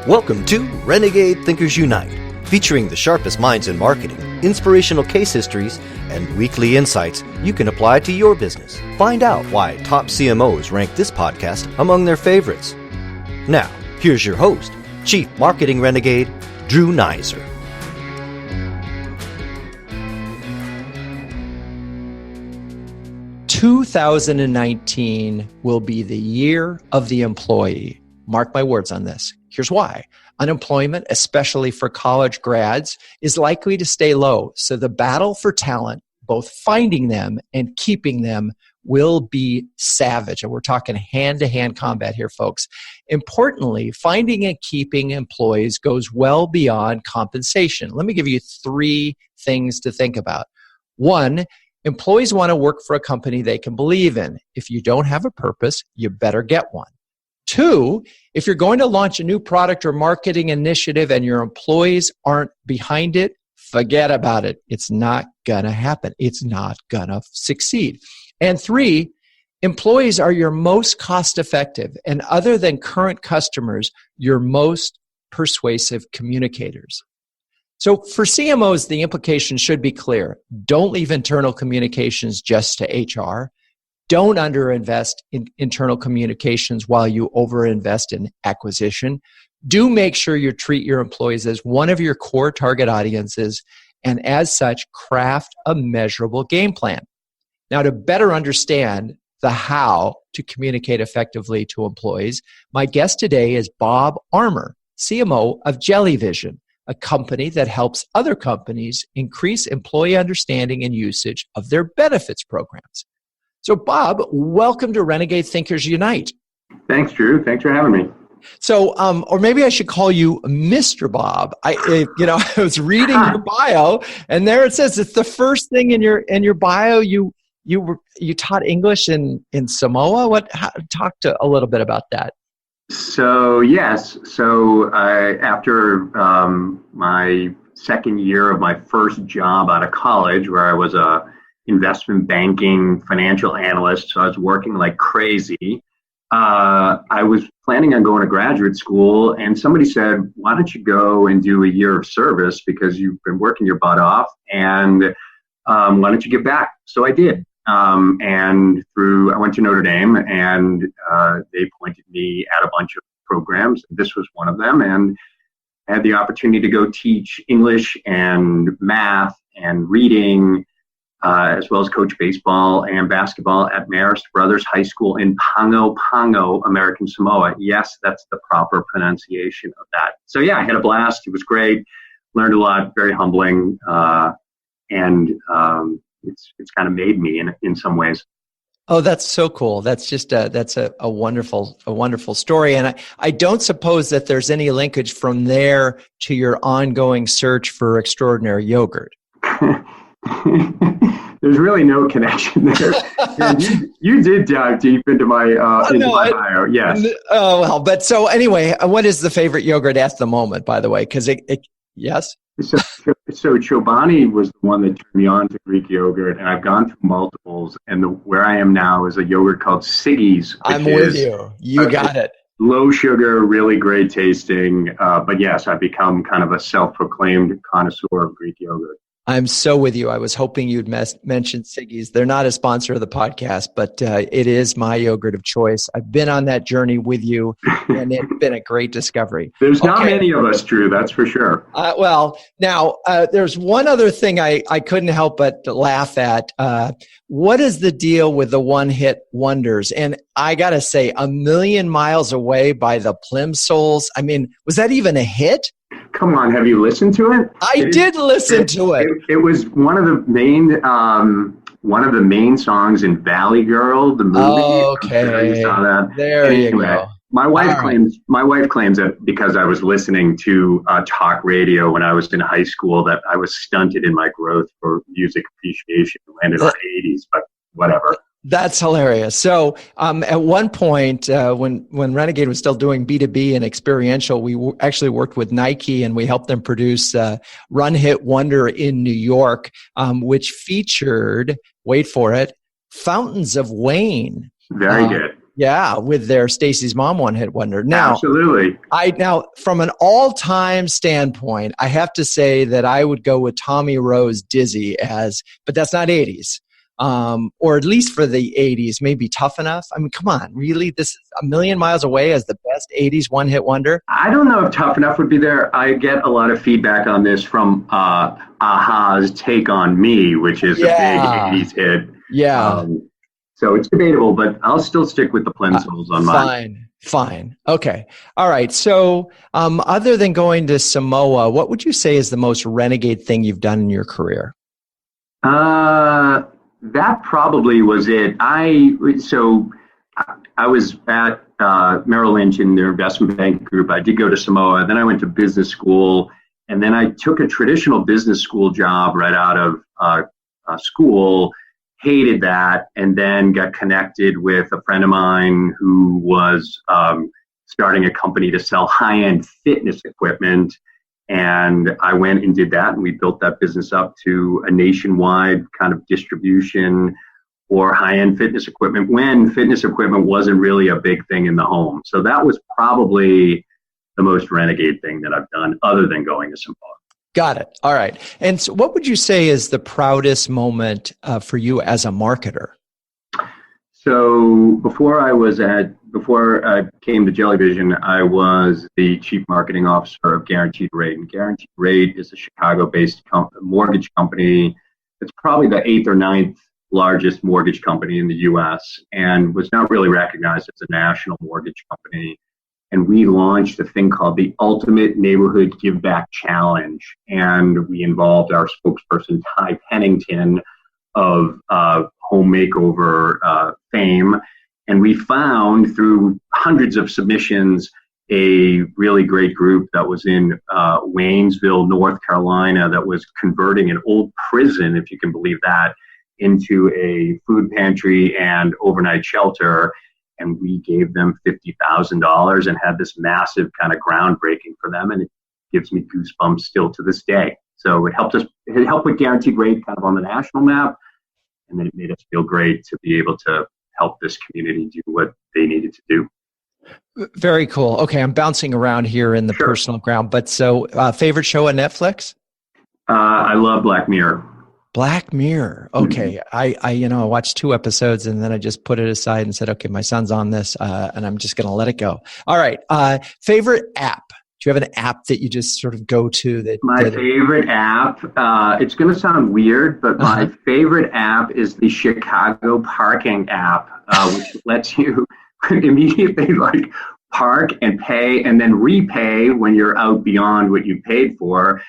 Welcome to Renegade Thinkers Unite, featuring the sharpest minds in marketing, inspirational case histories, and weekly insights you can apply to your business. Find out why top CMOs rank this podcast among their favorites. Now, here's your host, Chief Marketing Renegade, Drew Nizer. – 2019 will be the year of the employee. Mark my words on this. Here's why. Unemployment, especially for college grads, is likely to stay low. So the battle for talent, both finding them and keeping them, will be savage. And we're talking hand-to-hand combat here, folks. Importantly, finding and keeping employees goes well beyond compensation. Let me give you 3 things to think about. 1, employees want to work for a company they can believe in. If you don't have a purpose, you better get one. 2, if you're going to launch a new product or marketing initiative and your employees aren't behind it, forget about it. It's not going to happen. It's not going to succeed. And 3, employees are your most cost-effective and, other than current customers, your most persuasive communicators. So for CMOs, the implication should be clear. Don't leave internal communications just to HR. Don't underinvest in internal communications while you overinvest in acquisition. Do make sure you treat your employees as one of your core target audiences, and as such, craft a measurable game plan. Now, to better understand the how to communicate effectively to employees, my guest today is Bob Armour, CMO of Jellyvision, a company that helps other companies increase employee understanding and usage of their benefits programs. So, Bob, welcome to Renegade Thinkers Unite. Thanks, Drew. Thanks for having me. So, or maybe I should call you Mr. Bob. I was reading your bio, and there it says it's the first thing in your bio. You taught English in Samoa. Talk a little bit about that. So yes. So after my second year of my first job out of college, where I was a investment banking financial analyst, so I was working like crazy. I was planning on going to graduate school, and somebody said, why don't you go and do a year of service because you've been working your butt off, and why don't you give back? So I did. And I went to Notre Dame, and they pointed me at a bunch of programs. This was one of them, and I had the opportunity to go teach English and math and reading, as well as coach baseball and basketball at Marist Brothers High School in Pago, American Samoa. Yes, that's the proper pronunciation of that. So yeah, I had a blast. It was great. Learned a lot. Very humbling, and it's kind of made me in some ways. Oh, that's so cool. That's just that's a wonderful story. And I don't suppose that there's any linkage from there to your ongoing search for extraordinary yogurt. There's really no connection there. You did dive deep into my bio. Yes. Oh, well, but so anyway, what is the favorite yogurt at the moment, by the way? Because yes. So Chobani was the one that turned me on to Greek yogurt, and I've gone through multiples, and where I am now is a yogurt called Siggy's. I'm with you. You got it. Low sugar, really great tasting. But yes, I've become kind of a self-proclaimed connoisseur of Greek yogurt. I'm so with you. I was hoping you'd mention Siggy's. They're not a sponsor of the podcast, but it is my yogurt of choice. I've been on that journey with you, and it's been a great discovery. There's not many of us, Drew, that's for sure. Well, now, there's one other thing I couldn't help but laugh at. What is the deal with the one-hit wonders? And I got to say, A Million Miles Away by the Plimsolls. I mean, was that even a hit? Come on, have you listened to it? I did listen to it. It was one of the main songs in Valley Girl, the movie. Oh, okay. I'm sure you saw that. There you go. My wife claims that because I was listening to talk radio when I was in high school that I was stunted in my growth for music appreciation and in the 80s, but whatever. That's hilarious. So at one point, when Renegade was still doing B2B and experiential, we actually worked with Nike, and we helped them produce Run Hit Wonder in New York, which featured, wait for it, Fountains of Wayne. Very good. Yeah, with their Stacy's Mom one-hit wonder. Now, Absolutely. Now, from an all-time standpoint, I have to say that I would go with Tommy Roe's Dizzy but that's not 80s. Or at least for the 80s, maybe Tough Enough. I mean, come on, really? This is a million miles away as the best 80s one-hit wonder? I don't know if Tough Enough would be there. I get a lot of feedback on this from Aha's Take on Me, which is a big 80s hit. Yeah. So it's debatable, but I'll still stick with the Plimsolls on mine. Fine. Okay. All right. So other than going to Samoa, what would you say is the most renegade thing you've done in your career? That probably was it. I was at Merrill Lynch in their investment bank group. I did go to Samoa. Then I went to business school, and then I took a traditional business school job right out of school. Hated that, and then got connected with a friend of mine who was starting a company to sell high-end fitness equipment. And I went and did that, and we built that business up to a nationwide kind of distribution for high-end fitness equipment when fitness equipment wasn't really a big thing in the home. So that was probably the most renegade thing that I've done other than going to Samoa. Got it. All right. And so what would you say is the proudest moment for you as a marketer? So before I came to Jellyvision, I was the chief marketing officer of Guaranteed Rate. And Guaranteed Rate is a Chicago-based mortgage company. It's probably the 8th or 9th largest mortgage company in the U.S. and was not really recognized as a national mortgage company. And we launched a thing called the Ultimate Neighborhood Give Back Challenge. And we involved our spokesperson, Ty Pennington, of home makeover fame. And we found through hundreds of submissions a really great group that was in Waynesville, North Carolina, that was converting an old prison, if you can believe that, into a food pantry and overnight shelter. And we gave them $50,000 and had this massive kind of groundbreaking for them. And it gives me goosebumps still to this day. So it helped with Guaranteed Rate kind of on the national map. And then it made us feel great to be able to help this community do what they needed to do. Very cool. Okay, I'm bouncing around here in the personal ground. But so favorite show on Netflix? I love Black Mirror. Black Mirror. Okay. I watched 2 episodes and then I just put it aside and said, okay, my son's on this and I'm just going to let it go. All right. Favorite app? Do you have an app that you just sort of go to? My favorite app, it's going to sound weird, but my favorite app is the Chicago parking app, which lets you immediately park and pay and then repay when you're out beyond what you paid for.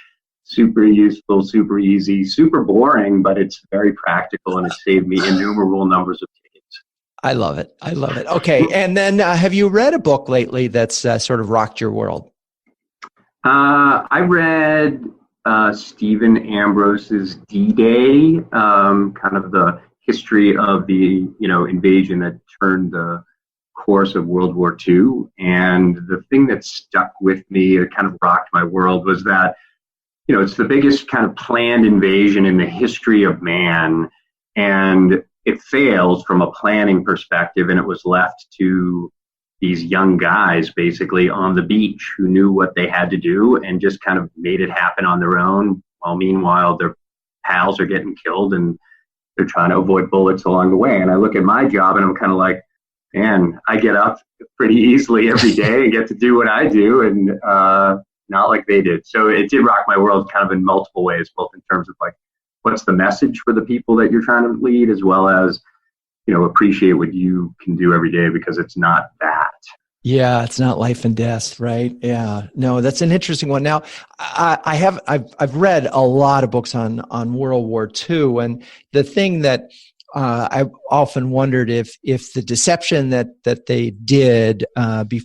Super useful, super easy, super boring, but it's very practical and it saved me innumerable numbers of tickets. I love it. Okay. And then have you read a book lately that's sort of rocked your world? I read Stephen Ambrose's D-Day, kind of the history of the invasion that turned the course of World War II. And the thing that stuck with me, that kind of rocked my world, was that it's the biggest kind of planned invasion in the history of man, and it fails from a planning perspective, and it was left to these young guys basically on the beach who knew what they had to do and just kind of made it happen on their own, while meanwhile their pals are getting killed and they're trying to avoid bullets along the way. And I look at my job and I'm kind of like, man, I get up pretty easily every day and get to do what I do, and not like they did. So it did rock my world kind of in multiple ways, both in terms of what's the message for the people that you're trying to lead, as well as, appreciate what you can do every day, because it's not that. Yeah, it's not life and death, right? Yeah, no, that's an interesting one. Now, I've read a lot of books on World War II, and the thing that I've often wondered if the deception that they did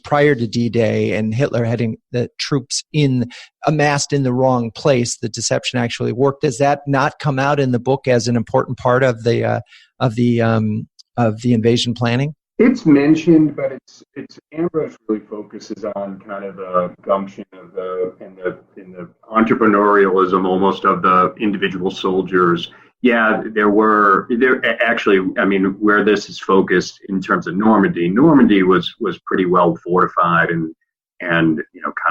prior to D-Day and Hitler having the troops amassed in the wrong place, the deception actually worked. Does that not come out in the book as an important part of the invasion planning? It's mentioned, but it's Ambrose really focuses on kind of the gumption of the entrepreneurialism almost of the individual soldiers Yeah, there actually, I mean, where this is focused in terms of Normandy was pretty well fortified, and kind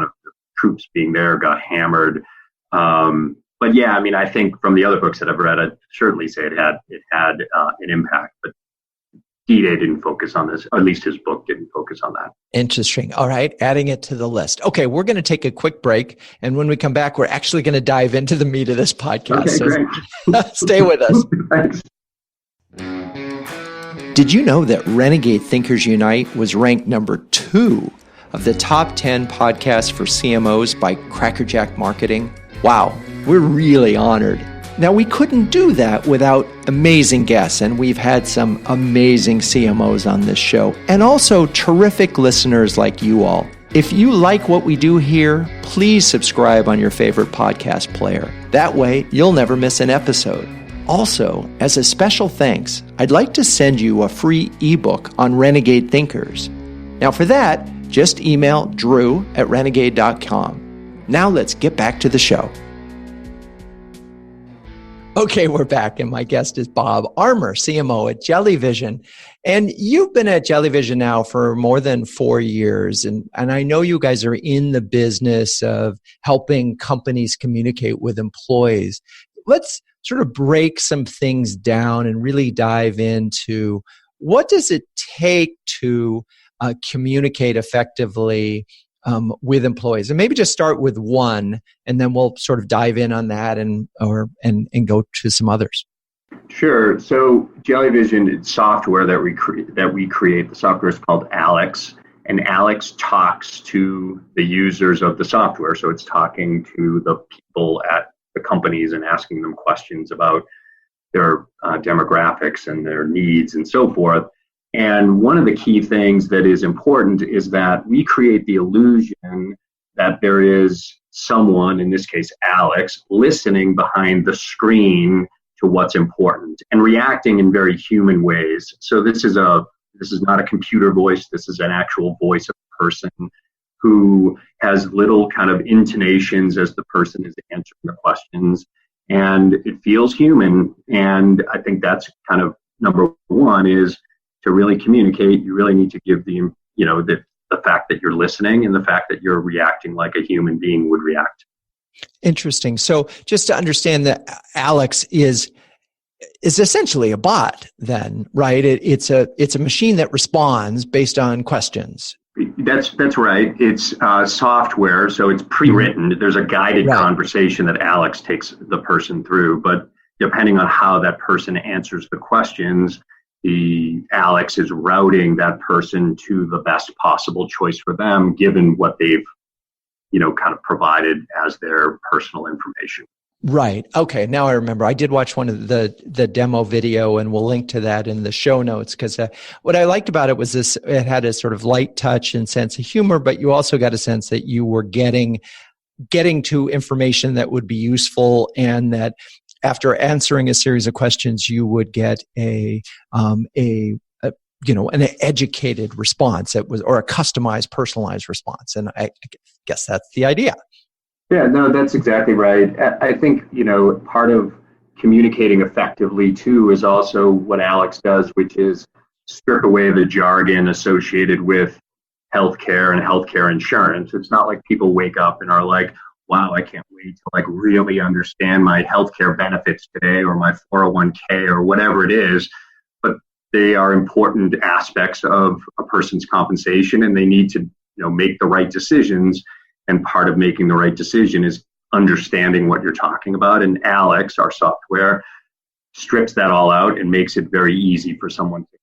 of the troops being there got hammered. But yeah, I mean, I think from the other books that I've read, I'd certainly say it had an impact. But D-Day didn't focus on this, or at least his book didn't focus on that. Interesting. All right, adding it to the list. Okay, we're going to take a quick break, and when we come back, we're actually going to dive into the meat of this podcast. Okay, great. Stay with us. Thanks. Did you know that Renegade Thinkers Unite was ranked number 2 of the top 10 podcasts for CMOs by Crackerjack Marketing? Wow, we're really honored. Now, we couldn't do that without amazing guests, and we've had some amazing CMOs on this show, and also terrific listeners like you all. If you like what we do here, please subscribe on your favorite podcast player. That way, you'll never miss an episode. Also, as a special thanks, I'd like to send you a free ebook on Renegade Thinkers. Now, for that, just email drew@renegade.com. Now, let's get back to the show. Okay, we're back, and my guest is Bob Armour, CMO at Jellyvision. And you've been at Jellyvision now for more than 4 years, and I know you guys are in the business of helping companies communicate with employees. Let's sort of break some things down and really dive into what does it take to communicate effectively with employees, and maybe just start with one, and then we'll sort of dive in on that and go to some others. Sure. So Jellyvision, it's software that we create. The software is called Alex, and Alex talks to the users of the software. So it's talking to the people at the companies and asking them questions about their demographics and their needs and so forth. And one of the key things that is important is that we create the illusion that there is someone, in this case Alex, listening behind the screen to what's important and reacting in very human ways. So this is not a computer voice. This is an actual voice of a person who has little kind of intonations as the person is answering the questions, and it feels human. And I think that's kind of number one is to really communicate. You really need to give the fact that you're listening and the fact that you're reacting like a human being would react. Interesting. So just to understand that Alex is essentially a bot then, right? It's a machine that responds based on questions. That's right. It's software, so it's pre-written. There's a guided conversation that Alex takes the person through, but depending on how that person answers the questions, the Alex is routing that person to the best possible choice for them, given what they've, kind of provided as their personal information. Right. Okay. Now I remember. I did watch one of the demo video, and we'll link to that in the show notes, because what I liked about it was it had a sort of light touch and sense of humor, but you also got a sense that you were getting to information that would be useful, and that after answering a series of questions, you would get an educated response or a customized, personalized response. And I guess that's the idea. Yeah, no, that's exactly right. I think, part of communicating effectively too is also what Alex does, which is strip away the jargon associated with healthcare and healthcare insurance. It's not like people wake up and are like, wow, I can't wait to really understand my healthcare benefits today, or my 401k, or whatever it is. But they are important aspects of a person's compensation, and they need to, make the right decisions. And part of making the right decision is understanding what you're talking about. And Alex, our software, strips that all out and makes it very easy for someone to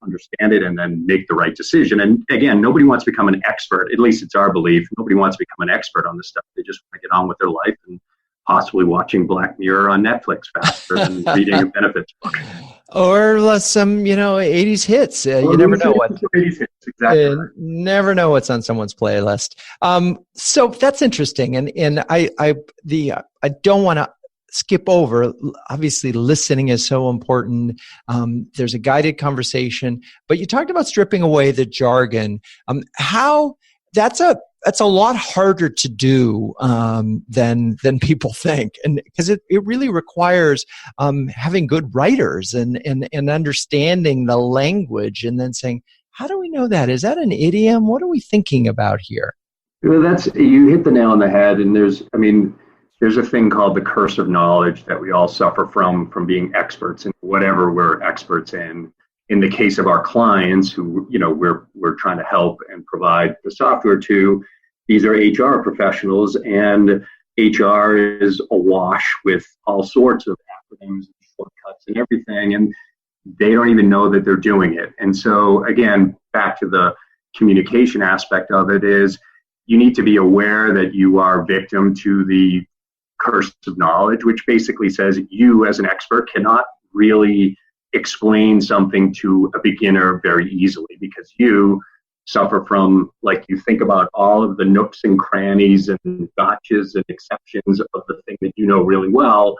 understand it and then make the right decision. And again, nobody wants to become an expert. At least it's our belief. Nobody wants to become an expert on this stuff. They just want to get on with their life and possibly watching Black Mirror on Netflix faster than reading a benefits book. Or some, 80s hits. You never know what. 80s hits, exactly. Never know what's on someone's playlist. So that's interesting, and I don't want to skip over. Obviously, listening is so important. There's a guided conversation, but you talked about stripping away the jargon. How that's a lot harder to do than people think, and because it really requires having good writers and understanding the language, and then saying, how do we know that? Is that an idiom? What are we thinking about here? Well, you hit the nail on the head. And there's a thing called the curse of knowledge that we all suffer from being experts in whatever we're experts in. In the case of our clients who, we're trying to help and provide the software to, these are HR professionals, and HR is awash with all sorts of acronyms and shortcuts and everything, and they don't even know that they're doing it. And so, again, back to the communication aspect of it is you need to be aware that you are victim to the curse of knowledge, which basically says you as an expert cannot really explain something to a beginner very easily, because you suffer from, like, you think about all of the nooks and crannies and gotchas and exceptions of the thing that you know really well,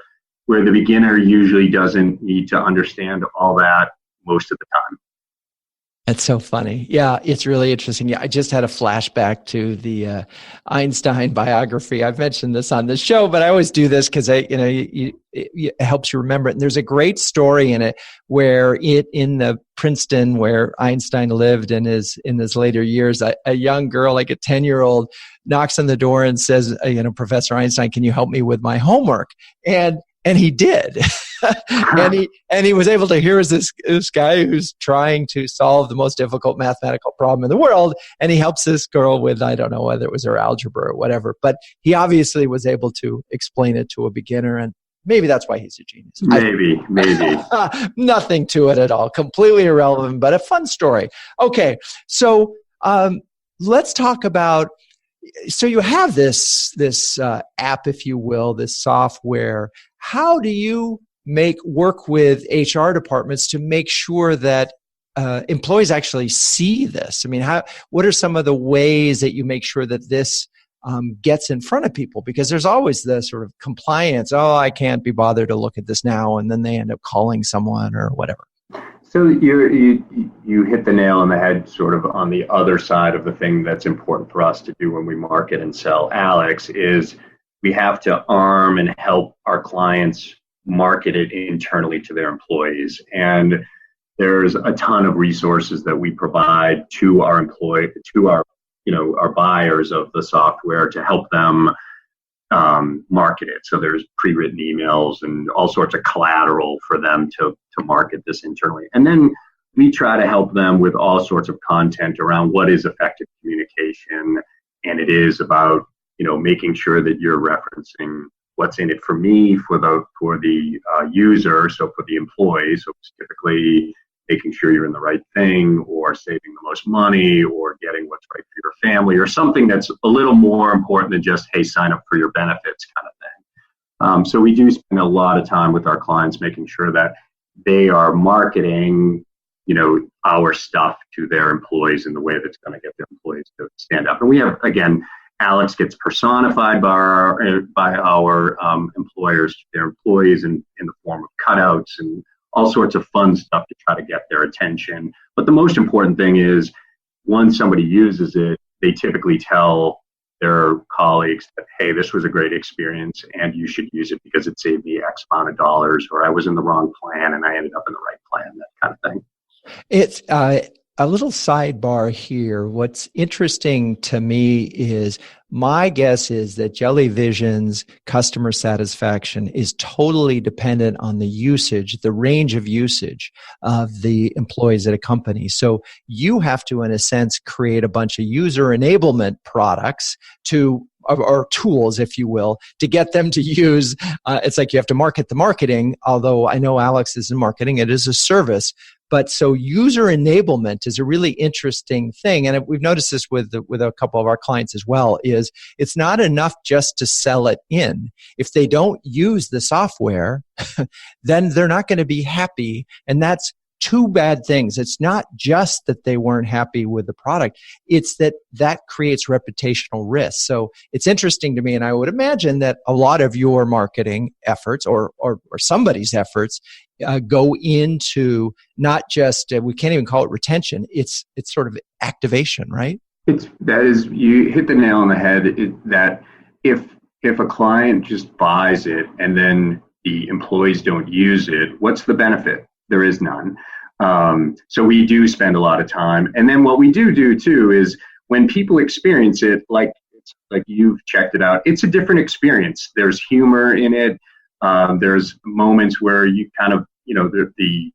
where the beginner usually doesn't need to understand all that most of the time. That's so funny. Yeah, it's really interesting. Yeah, I just had a flashback to the Einstein biography. I've mentioned this on the show, but I always do this because it helps you remember it. And there's a great story in it where in the Princeton where Einstein lived in his later years, a young girl, like a 10-year-old, knocks on the door and says, Professor Einstein, can you help me with my homework? And he did. and he was able to hear this guy who's trying to solve the most difficult mathematical problem in the world, and he helps this girl with, I don't know whether it was her algebra or whatever, but he obviously was able to explain it to a beginner, and maybe that's why he's a genius. Maybe. Nothing to it at all. Completely irrelevant, but a fun story. Okay, so let's talk about, so you have this app, if you will, this software. How do you work with HR departments to make sure that employees actually see this? I mean, what are some of the ways that you make sure that this gets in front of people? Because there's always the sort of compliance, I can't be bothered to look at this now, and then they end up calling someone or whatever. So you hit the nail on the head sort of on the other side of the thing that's important for us to do when we market and sell Alex is we have to arm and help our clients market it internally to their employees. And there's a ton of resources that we provide to our our buyers of the software to help them market it. So there's pre-written emails and all sorts of collateral for them to market this internally. And then we try to help them with all sorts of content around what is effective communication. And it is about, making sure that you're referencing what's in it for me, for the user, so for the employee. So typically making sure you're in the right thing, or saving the most money, or getting what's right for your family, or something that's a little more important than just, hey, sign up for your benefits kind of thing. So we do spend a lot of time with our clients making sure that they are marketing, our stuff to their employees in the way that's going to get their employees to stand up. And we have, again, Alex gets personified by our employers to their employees in the form of cutouts and all sorts of fun stuff to try to get their attention. But the most important thing is, once somebody uses it, they typically tell their colleagues that, hey, this was a great experience and you should use it because it saved me X amount of dollars, or I was in the wrong plan and I ended up in the right plan, that kind of thing. It's a little sidebar here. What's interesting to me is, my guess is that Jellyvision's customer satisfaction is totally dependent on the usage, the range of usage of the employees at a company. So you have to, in a sense, create a bunch of user enablement products or tools, if you will, to get them to use. It's like you have to market the marketing, although I know Alex is in marketing, it is a service. But so user enablement is a really interesting thing. And we've noticed this with a couple of our clients as well, is it's not enough just to sell it in. If they don't use the software, then they're not going to be happy. And that's two bad things. It's not just that they weren't happy with the product. It's that creates reputational risk. So it's interesting to me, and I would imagine that a lot of your marketing efforts or somebody's efforts go into not just, we can't even call it retention. It's sort of activation, right? You hit the nail on the head. That if a client just buys it and then the employees don't use it, what's the benefit? There is none. So we do spend a lot of time. And then what we do too is when people experience it, like you've checked it out, it's a different experience. There's humor in it. There's moments where you kind of, the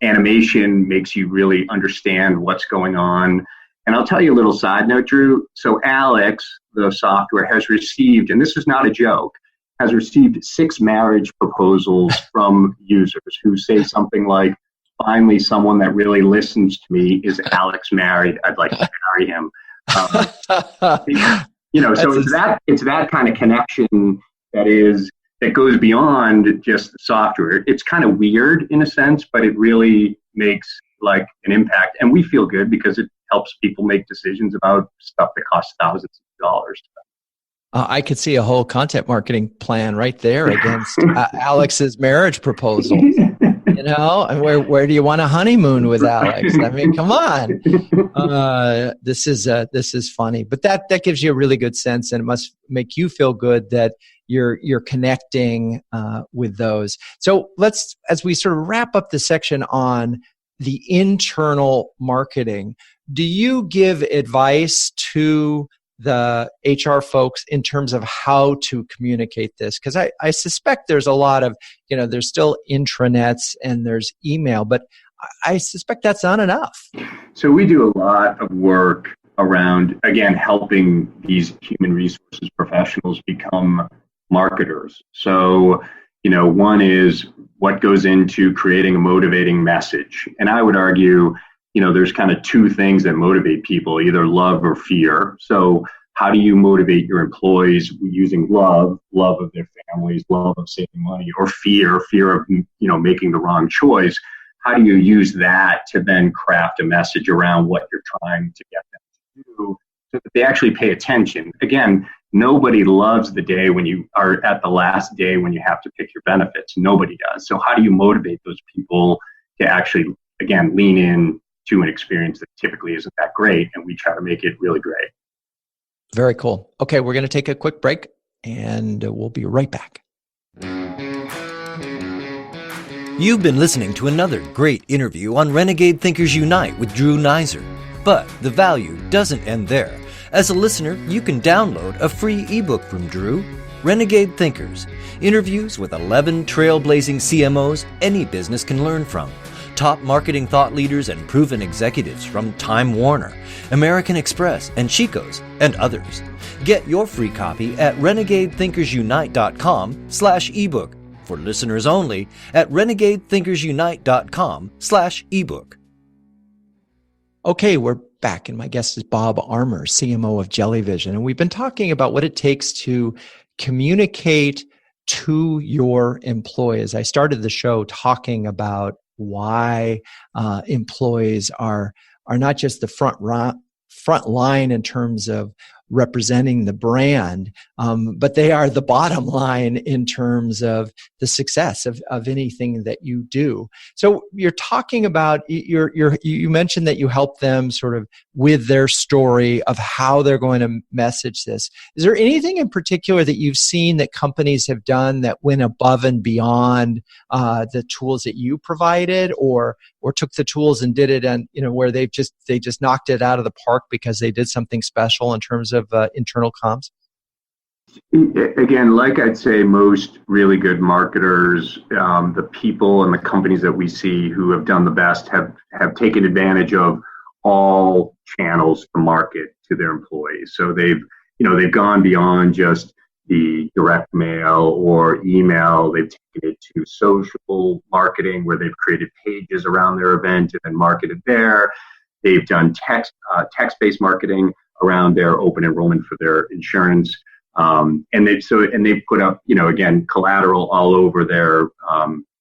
animation makes you really understand what's going on. And I'll tell you a little side note, Drew. So Alex, the software, has received, and this is not a joke, has received 6 marriage proposals from users who say something like, finally, someone that really listens to me. Is Alex married? I'd like to marry him. So it's that kind of connection that goes beyond just the software. It's kind of weird in a sense, but it really makes like an impact. And we feel good because it helps people make decisions about stuff that costs thousands of dollars. I could see a whole content marketing plan right there against Alex's marriage proposal. And where do you want a honeymoon with Alex? I mean, come on. This is funny, but that gives you a really good sense, and it must make you feel good that you're connecting with those. So as we sort of wrap up the section on the internal marketing, do you give advice to the HR folks in terms of how to communicate this? Because I suspect there's a lot of, there's still intranets and there's email, but I suspect that's not enough. So we do a lot of work around, again, helping these human resources professionals become marketers. So, one is what goes into creating a motivating message. And I would argue, there's kind of 2 things that motivate people, either love or fear. So how do you motivate your employees using love of their families, love of saving money, or fear of, making the wrong choice? How do you use that to then craft a message around what you're trying to get them to do so that they actually pay attention? Again, nobody loves the day when you are at the last day when you have to pick your benefits. Nobody does. So how do you motivate those people to actually, again, lean in to an experience that typically isn't that great, and we try to make it really great. Very cool. Okay, we're going to take a quick break, and we'll be right back. You've been listening to another great interview on Renegade Thinkers Unite with Drew Neiser. But the value doesn't end there. As a listener, you can download a free ebook from Drew, Renegade Thinkers, interviews with 11 trailblazing CMOs any business can learn from. Top marketing thought leaders and proven executives from Time Warner, American Express, and Chico's, and others. Get your free copy at renegadethinkersunite.com/ebook. For listeners only, at renegadethinkersunite.com/ebook. Okay, we're back, and my guest is Bob Armour, CMO of Jellyvision, and we've been talking about what it takes to communicate to your employees. I started the show talking about why employees are not just the front line in terms of representing the brand, but they are the bottom line in terms of the success of anything that you do. So you're talking about, you mentioned that you help them sort of with their story of how they're going to message this. Is there anything in particular that you've seen that companies have done that went above and beyond the tools that you provided, or took the tools and did it, and where they just knocked it out of the park because they did something special in terms of internal comms? Again, like I'd say, most really good marketers, the people and the companies that we see who have done the best have taken advantage of all channels to market to their employees. So they've gone beyond just the direct mail or email. They've taken it to social marketing, where they've created pages around their event and then marketed there. They've done text-based marketing around their open enrollment for their insurance. And they've put up, again, collateral all over their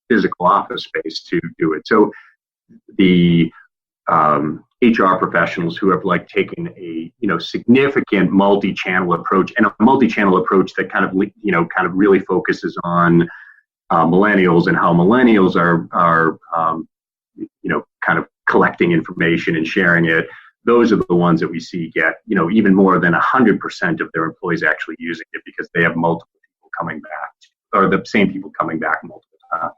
physical office space to do it. So the HR professionals who have taken a significant multi-channel approach, and a multi-channel approach that kind of really focuses on millennials and how millennials are kind of collecting information and sharing it. those are the ones that we see get, even more than 100% of their employees actually using it because they have multiple people coming back, or the same people coming back multiple times.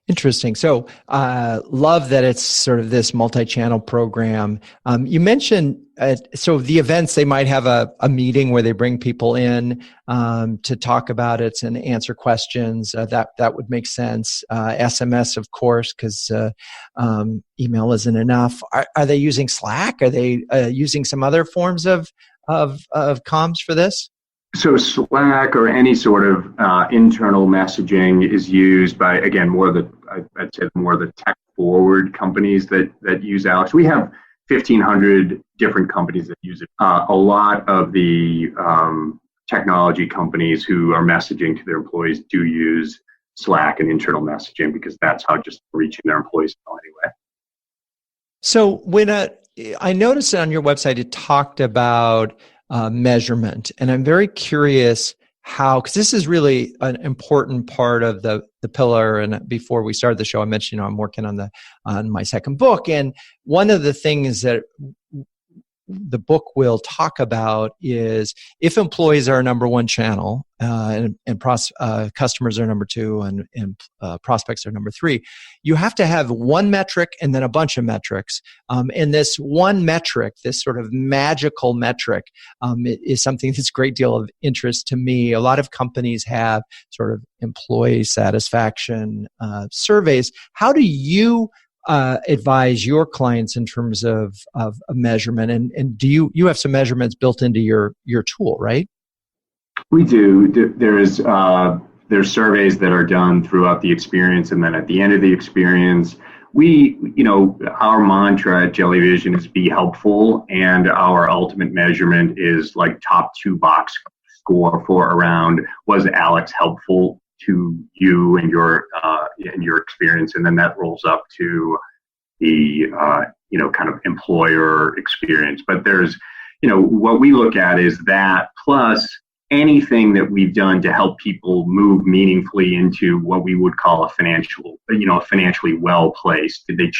Interesting. So, love that it's sort of this multi-channel program. You mentioned, so the events, they might have a meeting where they bring people in to talk about it and answer questions. That would make sense. SMS, of course, because email isn't enough. Are they using Slack? Are they using some other forms of comms for this? So Slack or any sort of internal messaging is used by, again, I'd say more of the tech-forward companies that use Alex. We have 1,500 different companies that use it. A lot of the technology companies who are messaging to their employees do use Slack and internal messaging because that's how just reaching their employees anyway. So when I noticed on your website, it talked about measurement. And I'm very curious how, because this is really an important part of the pillar. And before we started the show, I mentioned, I'm working on my second book. And one of the things that the book will talk about is if employees are number one channel and customers are number two and prospects are number three, you have to have one metric and then a bunch of metrics. And this one metric, this sort of magical metric, is something that's a great deal of interest to me. A lot of companies have sort of employee satisfaction surveys. How do you advise your clients in terms of a measurement? And do you have some measurements built into your tool, right? We do. There's surveys that are done throughout the experience, and then at the end of the experience, our mantra at Jellyvision is be helpful, and our ultimate measurement is like top 2 box score for around was Alex helpful to you and your experience, and then that rolls up to the kind of employer experience. But there's what we look at is that plus anything that we've done to help people move meaningfully into what we would call a financially well placed. Did they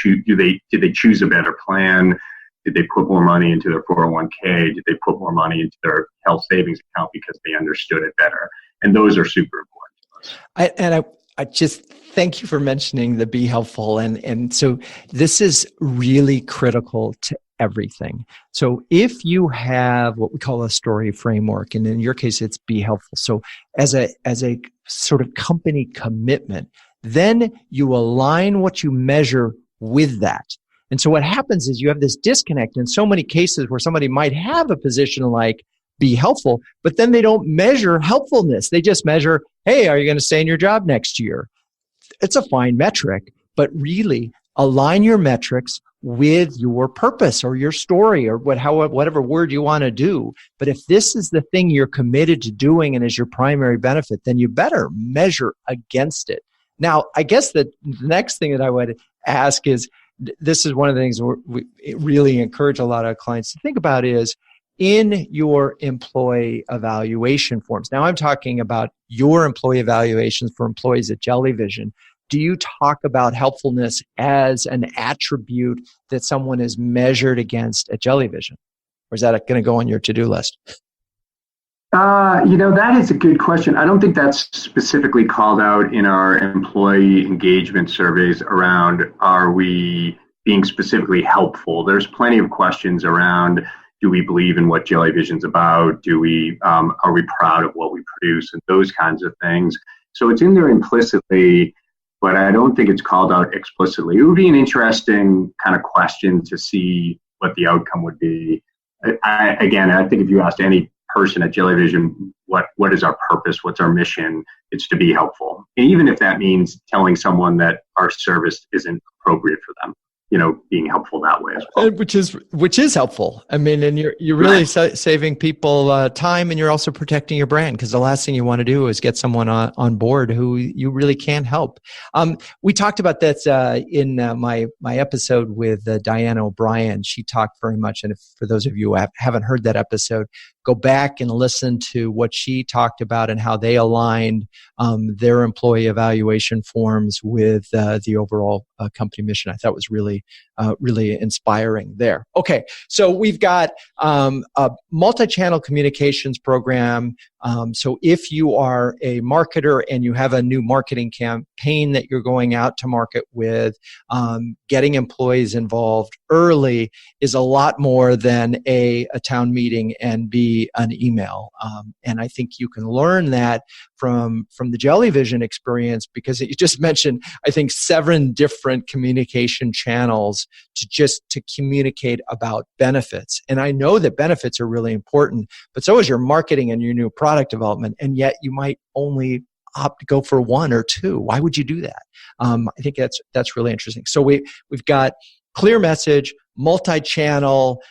choose a better plan? Did they put more money into their 401k? Did they put more money into their health savings account because they understood it better? And those are super important. I just thank you for mentioning the be helpful. And so this is really critical to everything. So if you have what we call a story framework, and in your case, it's be helpful. So as a sort of company commitment, then you align what you measure with that. And so what happens is you have this disconnect in so many cases where somebody might have a position like be helpful, but then they don't measure helpfulness. They just measure, hey, are you going to stay in your job next year? It's a fine metric, but really align your metrics with your purpose or your story or whatever word you want to do. But if this is the thing you're committed to doing and is your primary benefit, then you better measure against it. Now, I guess the next thing that I would ask is, this is one of the things we really encourage a lot of clients to think about is, in your employee evaluation forms. Now, I'm talking about your employee evaluations for employees at Jellyvision. Do you talk about helpfulness as an attribute that someone is measured against at Jellyvision? Or is that going to go on your to-do list? That is a good question. I don't think that's specifically called out in our employee engagement surveys around, are we being specifically helpful? There's plenty of questions around, do we believe in what Jellyvision's about? Are we proud of what we produce and those kinds of things? So it's in there implicitly, but I don't think it's called out explicitly. It would be an interesting kind of question to see what the outcome would be. I think if you asked any person at Jellyvision, what is our purpose? What's our mission? It's to be helpful. And even if that means telling someone that our service isn't appropriate for them, being helpful that way as well. Which is helpful. I mean, and you're really saving people time, and you're also protecting your brand, because the last thing you want to do is get someone on board who you really can't help. We talked about that in my episode with Diana O'Brien. She talked very much, and for those of you who haven't heard that episode, go back and listen to what she talked about and how they aligned their employee evaluation forms with the overall company mission. I thought was really inspiring there. Okay, so we've got a multi-channel communications program. So if you are a marketer and you have a new marketing campaign that you're going out to market with, getting employees involved early is a lot more than a town meeting and B, an email. And I think you can learn that from the Jellyvision experience, because you just mentioned, I think, 7 different communication channels to communicate about benefits. And I know that benefits are really important, but so is your marketing and your new product development. And yet you might only opt to go for 1 or 2. Why would you do that? I think that's really interesting. So we've got clear message, multi-channel,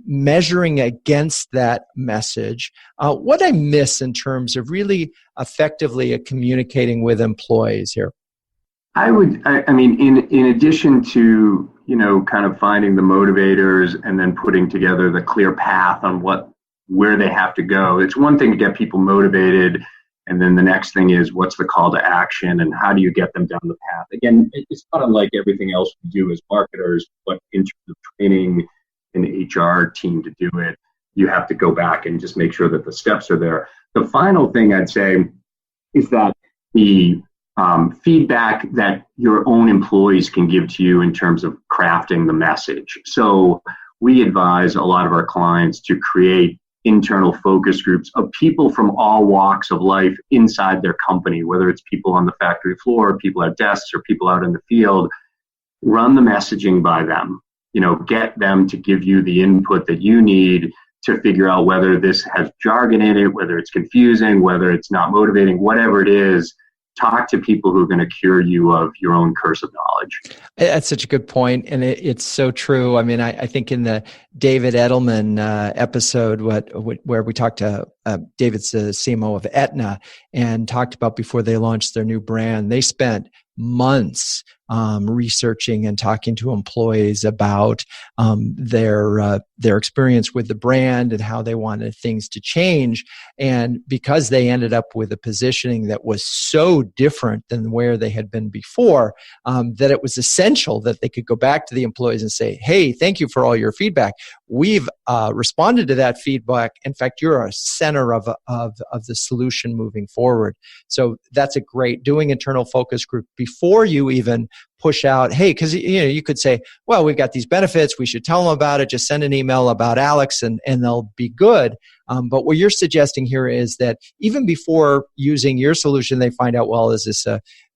measuring against that message. What I miss in terms of really effectively communicating with employees here? I mean, in addition to, kind of finding the motivators and then putting together the clear path on where they have to go. It's one thing to get people motivated, and then the next thing is what's the call to action and how do you get them down the path? Again, it's not unlike everything else we do as marketers, but in terms of training an HR team to do it, you have to go back and just make sure that the steps are there. The final thing I'd say is that the feedback that your own employees can give to you in terms of crafting the message. So we advise a lot of our clients to create internal focus groups of people from all walks of life inside their company, whether it's people on the factory floor, people at desks, or people out in the field. Run the messaging by them. Get them to give you the input that you need to figure out whether this has jargon in it, whether it's confusing, whether it's not motivating, whatever it is. Talk to people who are going to cure you of your own curse of knowledge. That's such a good point, and it's so true. I mean, I think in the David Edelman episode, where we talked to David's the CMO of Aetna, and talked about before they launched their new brand, they spent months researching and talking to employees about their experience with the brand and how they wanted things to change. And because they ended up with a positioning that was so different than where they had been before, that it was essential that they could go back to the employees and say, hey, thank you for all your feedback. We've responded to that feedback. In fact, you're a center of the solution moving forward. So that's a great doing internal focus group before you even push out, hey, because you could say, well, we've got these benefits, we should tell them about it, just send an email about Alex and they'll be good. But what you're suggesting here is that even before using your solution, they find out, well, is this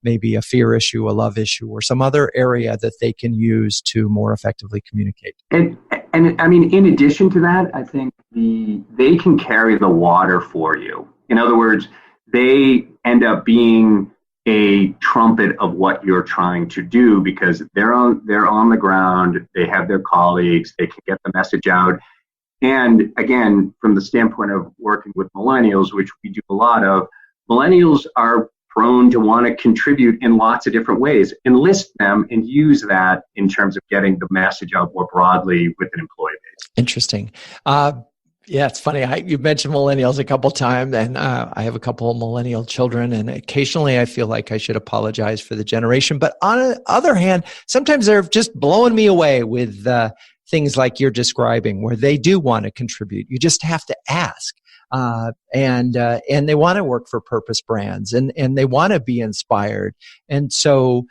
maybe a fear issue, a love issue, or some other area that they can use to more effectively communicate? And I mean, in addition to that, I think they can carry the water for you. In other words, they end up being a trumpet of what you're trying to do because they're on the ground, they have their colleagues, they can get the message out. And again, from the standpoint of working with millennials, which we do a lot of, millennials are prone to want to contribute in lots of different ways. Enlist them and use that in terms of getting the message out more broadly with an employee base. Interesting. Yeah, it's funny. You mentioned millennials a couple times, and I have a couple of millennial children, and occasionally I feel like I should apologize for the generation. But on the other hand, sometimes they're just blowing me away with things like you're describing, where they do want to contribute. You just have to ask. And they want to work for purpose brands, and they want to be inspired. And so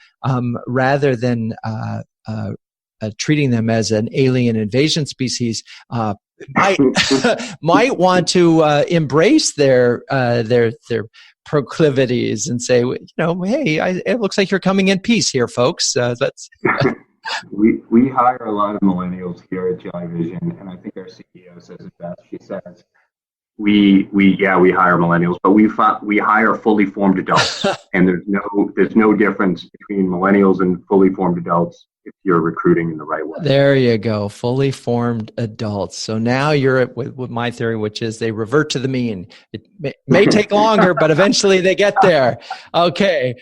rather than treating them as an alien invasion species, might want to embrace their proclivities and say, hey, it looks like you're coming in peace here, folks. Let's. We hire a lot of millennials here at Jellyvision, and I think our CEO says it best. She says, we hire millennials, but we hire fully formed adults, and there's no difference between millennials and fully formed adults if you're recruiting in the right way. There you go, fully formed adults. So now you're with my theory, which is they revert to the mean. It may take longer, but eventually they get there. Okay.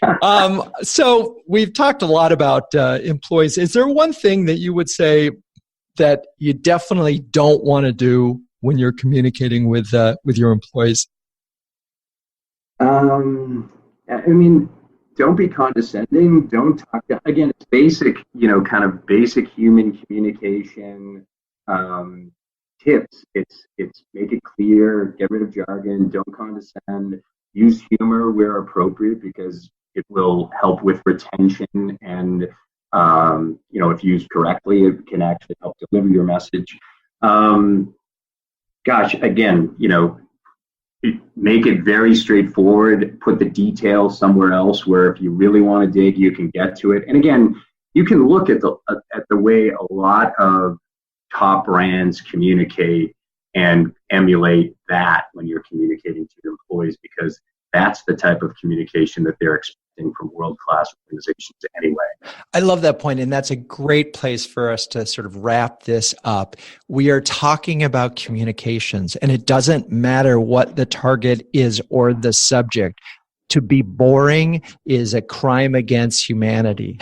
So we've talked a lot about employees. Is there one thing that you would say that you definitely don't want to do when you're communicating with your employees? I mean, don't be condescending. Don't talk. Again, it's basic, kind of basic human communication tips. It's make it clear, get rid of jargon, don't condescend, use humor where appropriate because it will help with retention and if used correctly, it can actually help deliver your message. Again, make it very straightforward, put the details somewhere else where if you really want to dig, you can get to it. And again, you can look at the way a lot of top brands communicate and emulate that when you're communicating to your employees, because that's the type of communication that they're expecting from world-class organizations anyway. I love that point, and that's a great place for us to sort of wrap this up. We are talking about communications, and it doesn't matter what the target is or the subject. To be boring is a crime against humanity.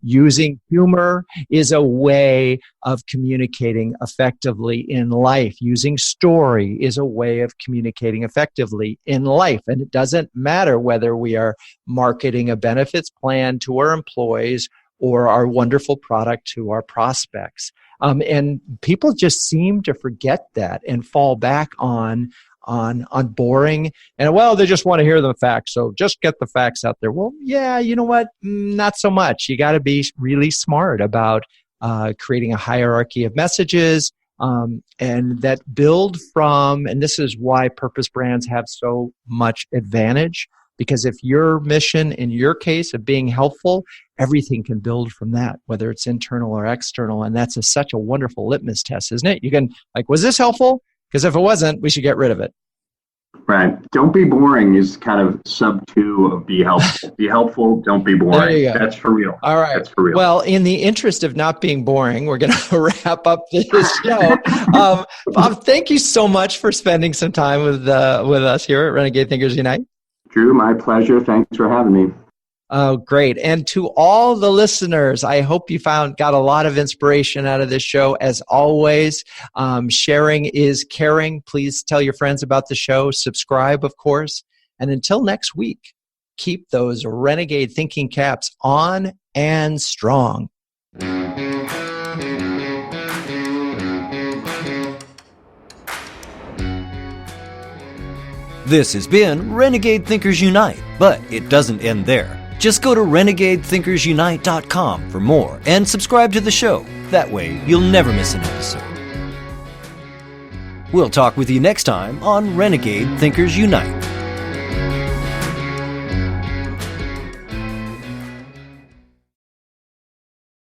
Using humor is a way of communicating effectively in life. Using story is a way of communicating effectively in life. And it doesn't matter whether we are marketing a benefits plan to our employees or our wonderful product to our prospects. And people just seem to forget that and fall back on boring, and they just want to hear the facts, so just get the facts out there. Well, yeah, you know what? Not so much. You got to be really smart about creating a hierarchy of messages, and that build from, and this is why purpose brands have so much advantage, because if your mission, in your case, of being helpful, everything can build from that, whether it's internal or external, and that's such a wonderful litmus test, isn't it? You can, was this helpful? Because if it wasn't, we should get rid of it. Right. Don't be boring is kind of sub 2 of be helpful. Be helpful, don't be boring. There you go. That's for real. All right. That's for real. Well, in the interest of not being boring, we're going to wrap up this show. Bob, thank you so much for spending some time with us here at Renegade Thinkers Unite. Drew, my pleasure. Thanks for having me. Oh, great. And to all the listeners, I hope you got a lot of inspiration out of this show. As always, sharing is caring. Please tell your friends about the show. Subscribe, of course. And until next week, keep those renegade thinking caps on and strong. This has been Renegade Thinkers Unite, but it doesn't end there. Just go to renegadethinkersunite.com for more and subscribe to the show. That way, you'll never miss an episode. We'll talk with you next time on Renegade Thinkers Unite.